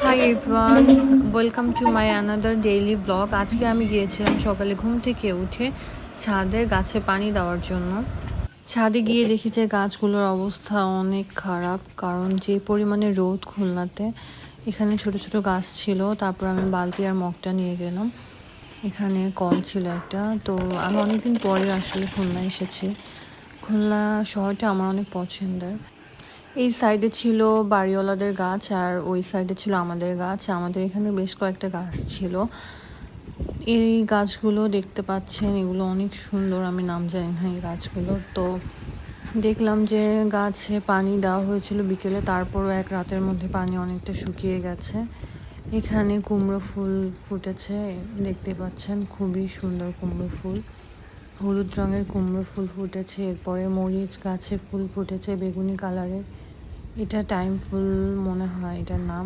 Hi everyone, welcome to my another daily blog. আজকে আমি গিয়েছিলাম সকালে ঘুম থেকে উঠে ছাদে গাছে পানি দেওয়ার জন্য। ছাদে গিয়ে দেখি যে গাছগুলোর অবস্থা অনেক খারাপ, কারণ যে পরিমাণে রোদ খুলনাতে। এখানে ছোট ছোট গাছ ছিল, তারপর আমি বালতি আর মগটা নিয়ে গেলাম। এখানে কল ছিল একটা। তো আমি অনেকদিন পরে আসলে খুলনা এসেছি। খুলনা শহরটা আমার অনেক পছন্দের। এই সাইডে ছিল বাড়িওয়ালাদের গাছ আর ওই সাইডে ছিল আমাদের গাছ। আমাদের এখানে বেশ কয়েকটা গাছ ছিল। এই গাছগুলো দেখতে পাচ্ছেন, এগুলো অনেক সুন্দর। আমি নাম জানি না এই গাছগুলো। তো দেখলাম যে গাছে পানি দেওয়া হয়েছিল বিকেলে, তারপরও এক রাতের মধ্যে পানি অনেকটা শুকিয়ে গেছে। এখানে কুমড়ো ফুল ফুটেছে, দেখতে পাচ্ছেন, খুবই সুন্দর কুমড়ো ফুল। হলুদ রঙের কুমড়ো ফুল ফুটেছে। এরপরে মরিচ গাছে ফুল ফুটেছে বেগুনি কালারের। এটা টাইম ফুল মনে হয় এটার নাম।